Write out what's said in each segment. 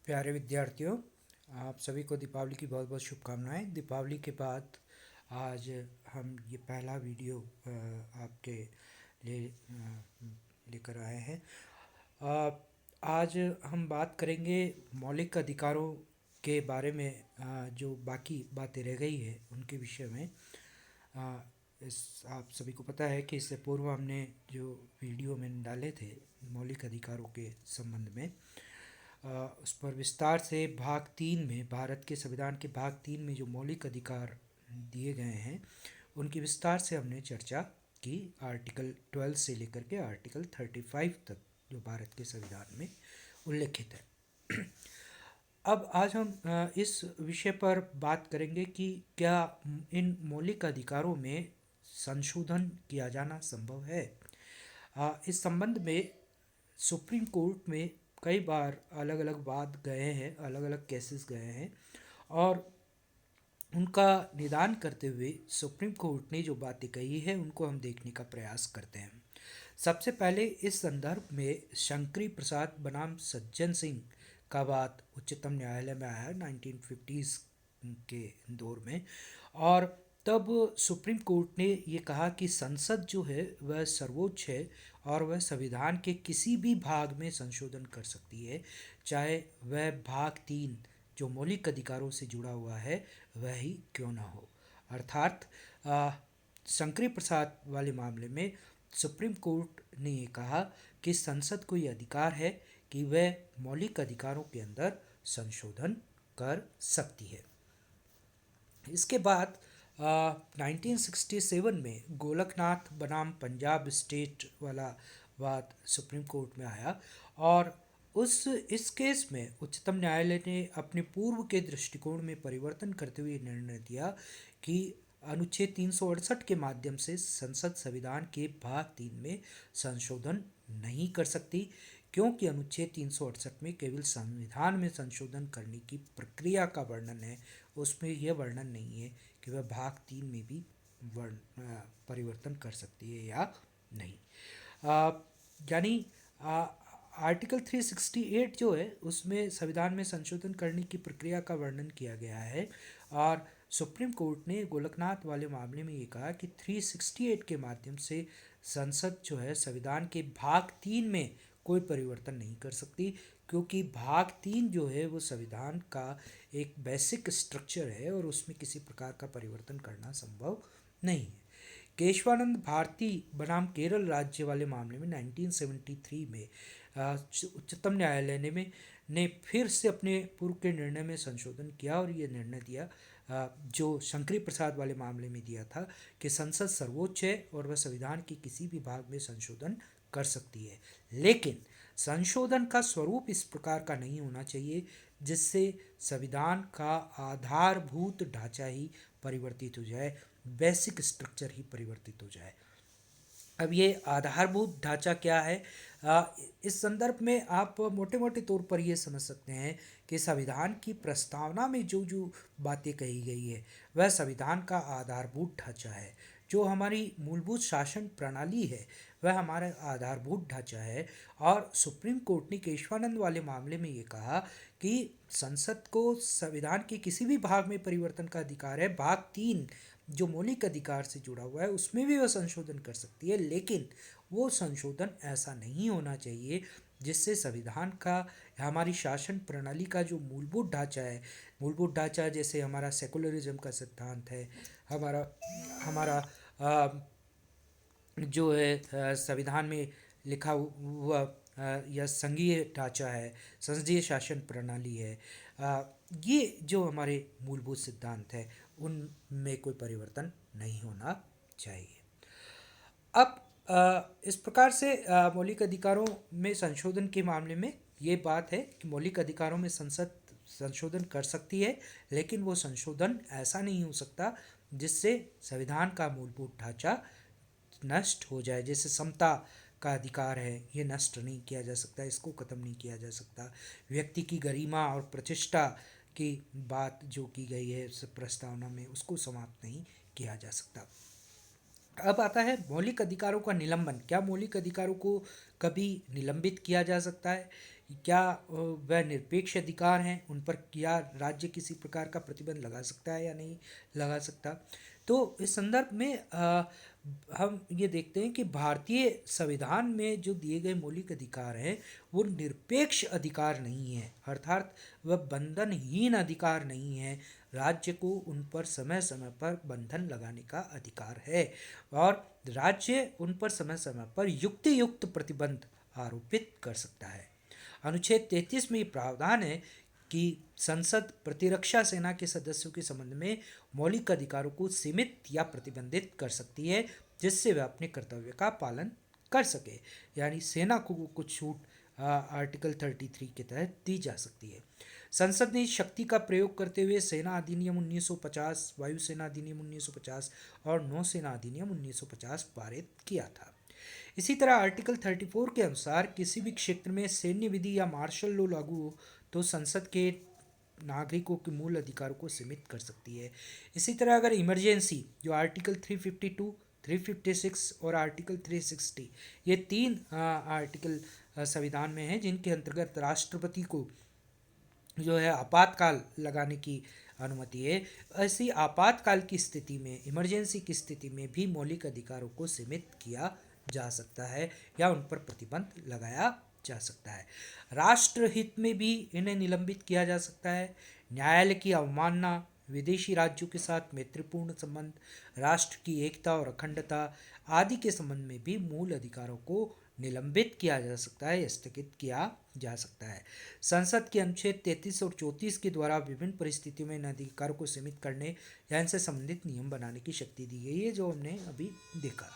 प्यारे विद्यार्थियों, आप सभी को दीपावली की बहुत बहुत शुभकामनाएं। दीपावली के बाद आज हम ये पहला वीडियो आपके लिए लेकर आए हैं। अ, आज हम बात करेंगे मौलिक अधिकारों के बारे में। जो बाकी बातें रह गई है उनके विषय में। अ, इस आप सभी को पता है कि इससे पूर्व हमने जो वीडियो में डाले थे मौलिक अधिकारों के संबंध में, उस पर विस्तार से भाग 3 में, भारत के संविधान के भाग 3 में जो मौलिक अधिकार दिए गए हैं उनकी विस्तार से हमने चर्चा की। आर्टिकल 12 से लेकर के आर्टिकल 35 तक जो भारत के संविधान में उल्लिखित है। अब आज हम इस विषय पर बात करेंगे कि क्या इन मौलिक अधिकारों में संशोधन किया जाना संभव है। इस संबंध में सुप्रीम कोर्ट में कई बार अलग अलग वाद गए हैं, अलग अलग केसेस गए हैं, और उनका निदान करते हुए सुप्रीम कोर्ट ने जो बातें कही है उनको हम देखने का प्रयास करते हैं। सबसे पहले इस संदर्भ में शंकरी प्रसाद बनाम सज्जन सिंह का बात उच्चतम न्यायालय में आया 1950s के दौर में। और तब सुप्रीम कोर्ट ने ये कहा कि संसद जो है वह सर्वोच्च है और वह संविधान के किसी भी भाग में संशोधन कर सकती है, चाहे वह भाग 3 जो मौलिक अधिकारों से जुड़ा हुआ है वह ही क्यों ना हो। अर्थात शंकरी प्रसाद वाले मामले में सुप्रीम कोर्ट ने ये कहा कि संसद को ये अधिकार है कि वह मौलिक अधिकारों के अंदर संशोधन कर सकती है। इसके बाद 1967 में गोलकनाथ बनाम पंजाब स्टेट वाला बात सुप्रीम कोर्ट में आया, और इस केस में उच्चतम न्यायालय ने अपने पूर्व के दृष्टिकोण में परिवर्तन करते हुए निर्णय दिया कि अनुच्छेद 368 के माध्यम से संसद संविधान के भाग 3 में संशोधन नहीं कर सकती, क्योंकि अनुच्छेद 368 में केवल संविधान में संशोधन करने की प्रक्रिया का वर्णन है, उसमें यह वर्णन नहीं है कि वह भाग 3 में भी परिवर्तन कर सकती है या नहीं। यानी आर्टिकल 368 जो है उसमें संविधान में संशोधन करने की प्रक्रिया का वर्णन किया गया है, और सुप्रीम कोर्ट ने गोलकनाथ वाले मामले में ये कहा कि 368 के माध्यम से संसद जो है संविधान के भाग 3 में कोई परिवर्तन नहीं कर सकती, क्योंकि भाग 3 जो है वो संविधान का एक बेसिक स्ट्रक्चर है और उसमें किसी प्रकार का परिवर्तन करना संभव नहीं है। केशवानंद भारती बनाम केरल राज्य वाले मामले में 1973 में उच्चतम न्यायालय ने फिर से अपने पूर्व के निर्णय में संशोधन किया और ये निर्णय दिया जो शंकरी प्रसाद वाले मामले में दिया था कि संसद सर्वोच्च है और वह संविधान के किसी भी भाग में संशोधन कर सकती है, लेकिन संशोधन का स्वरूप इस प्रकार का नहीं होना चाहिए जिससे संविधान का आधारभूत ढांचा ही परिवर्तित हो जाए, बेसिक स्ट्रक्चर ही परिवर्तित हो जाए। अब ये आधारभूत ढांचा क्या है? इस संदर्भ में आप मोटे मोटे तौर पर ये समझ सकते हैं कि संविधान की प्रस्तावना में जो जो बातें कही गई है वह संविधान का आधारभूत ढांचा है। जो हमारी मूलभूत शासन प्रणाली है वह हमारा आधारभूत ढांचा है, और सुप्रीम कोर्ट ने केशवानंद वाले मामले में ये कहा कि संसद को संविधान के किसी भी भाग में परिवर्तन का अधिकार है। भाग 3 जो मौलिक अधिकार से जुड़ा हुआ है उसमें भी वह संशोधन कर सकती है, लेकिन वो संशोधन ऐसा नहीं होना चाहिए जिससे संविधान का, हमारी शासन प्रणाली का जो मूलभूत ढांचा है, मूलभूत ढांचा जैसे हमारा सेकुलरिज्म का सिद्धांत है, हमारा हमारा जो है संविधान में लिखा हुआ या संघीय ढांचा है, संसदीय शासन प्रणाली है, ये जो हमारे मूलभूत सिद्धांत है उनमें कोई परिवर्तन नहीं होना चाहिए। अब इस प्रकार से मौलिक अधिकारों में संशोधन के मामले में ये बात है कि मौलिक अधिकारों में संसद संशोधन कर सकती है, लेकिन वो संशोधन ऐसा नहीं हो सकता जिससे संविधान का मूलभूत ढांचा नष्ट हो जाए। जैसे समता का अधिकार है, ये नष्ट नहीं किया जा सकता, इसको ख़त्म नहीं किया जा सकता। व्यक्ति की गरिमा और प्रतिष्ठा की बात जो की गई है इस प्रस्तावना में, उसको समाप्त नहीं किया जा सकता। अब आता है मौलिक अधिकारों का निलंबन। क्या मौलिक अधिकारों को कभी निलंबित किया जा सकता है? क्या वह निरपेक्ष अधिकार हैं, उन पर क्या राज्य किसी प्रकार का प्रतिबंध लगा सकता है या नहीं लगा सकता। तो इस संदर्भ में हम ये देखते हैं कि भारतीय संविधान में जो दिए गए मौलिक अधिकार हैं वो निरपेक्ष अधिकार नहीं है, अर्थात वह बंधनहीन अधिकार नहीं है। राज्य को उन पर समय समय पर बंधन लगाने का अधिकार है और राज्य उन पर समय समय पर युक्तियुक्त प्रतिबंध आरोपित कर सकता है। अनुच्छेद 33 में ये प्रावधान है कि संसद प्रतिरक्षा सेना के सदस्यों के संबंध में मौलिक अधिकारों को सीमित या प्रतिबंधित कर सकती है, जिससे वह अपने कर्तव्य का पालन कर सके। यानी सेना को कुछ छूट आर्टिकल 33 के तहत दी जा सकती है। संसद ने इस शक्ति का प्रयोग करते हुए सेना अधिनियम 1950, वायुसेना अधिनियम 1950 और नौसेना अधिनियम 1950 पारित किया था। इसी तरह आर्टिकल 34 के अनुसार किसी भी क्षेत्र में सैन्य विधि या मार्शल लॉ लागू हो तो संसद के नागरिकों के मूल अधिकारों को सीमित कर सकती है। इसी तरह अगर इमरजेंसी, जो आर्टिकल 352, 356 और आर्टिकल 360, ये तीन आर्टिकल संविधान में हैं जिनके अंतर्गत राष्ट्रपति को जो है आपातकाल लगाने की अनुमति है। ऐसी आपातकाल की स्थिति में, इमरजेंसी की स्थिति में भी मौलिक अधिकारों को सीमित किया जा सकता है या उन पर प्रतिबंध लगाया जा सकता है। राष्ट्रहित में भी इन्हें निलंबित किया जा सकता है। न्यायालय की अवमानना, विदेशी राज्यों के साथ मैत्रीपूर्ण संबंध, राष्ट्र की एकता और अखंडता आदि के संबंध में भी मूल अधिकारों को निलंबित किया जा सकता है, स्थगित किया जा सकता है। संसद के अनुच्छेद 33 और 34 के द्वारा विभिन्न परिस्थितियों में इन अधिकारों को सीमित करने या इनसे संबंधित नियम बनाने की शक्ति दी गई है, जो हमने अभी देखा।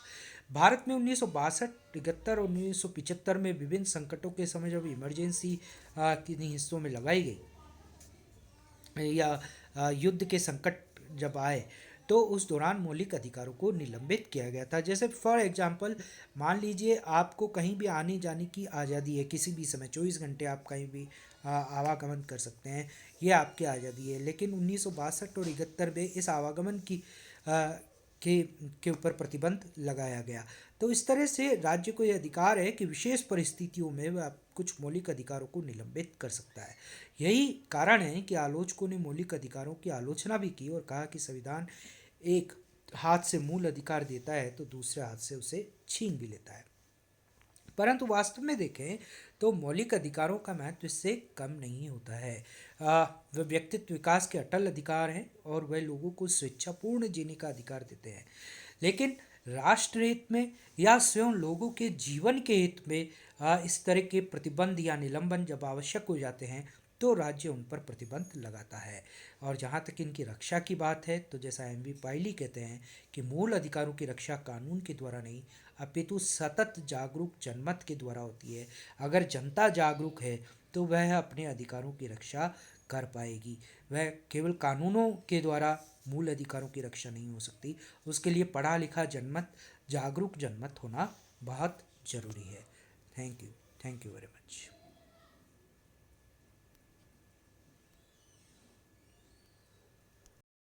भारत में 1962, 73 और 1975 में विभिन्न संकटों के समय जब इमरजेंसी किन्हीं हिस्सों में लगाई गई या युद्ध के संकट जब आए तो उस दौरान मौलिक अधिकारों को निलंबित किया गया था। जैसे फॉर एग्जांपल मान लीजिए आपको कहीं भी आने जाने की आज़ादी है, किसी भी समय 24 घंटे आप कहीं भी आवागमन कर सकते हैं, ये आपकी आज़ादी है। लेकिन 1962 और 71 में इस आवागमन की आ, के ऊपर प्रतिबंध लगाया गया। तो इस तरह से राज्य को यह अधिकार है कि विशेष परिस्थितियों में वह कुछ मौलिक अधिकारों को निलंबित कर सकता है। यही कारण है कि आलोचकों ने मौलिक अधिकारों की आलोचना भी की और कहा कि संविधान एक हाथ से मूल अधिकार देता है तो दूसरे हाथ से उसे छीन भी लेता है। परंतु वास्तव में देखें तो मौलिक अधिकारों का महत्व इससे कम नहीं होता है। वे व्यक्तित्व विकास के अटल अधिकार हैं और वे लोगों को स्वेच्छापूर्ण जीने का अधिकार देते हैं। लेकिन राष्ट्र हित में या स्वयं लोगों के जीवन के हित में इस तरह के प्रतिबंध या निलंबन जब आवश्यक हो जाते हैं तो राज्य उन पर प्रतिबंध लगाता है। और जहाँ तक इनकी रक्षा की बात है तो जैसा एम.वी. पायली कहते हैं कि मूल अधिकारों की रक्षा कानून के द्वारा नहीं अपितु सतत जागरूक जनमत के द्वारा होती है। अगर जनता जागरूक है तो वह अपने अधिकारों की रक्षा कर पाएगी। वह केवल कानूनों के द्वारा मूल अधिकारों की रक्षा नहीं हो सकती, उसके लिए पढ़ा लिखा जनमत, जागरूक जनमत होना बहुत ज़रूरी है। Thank you very much.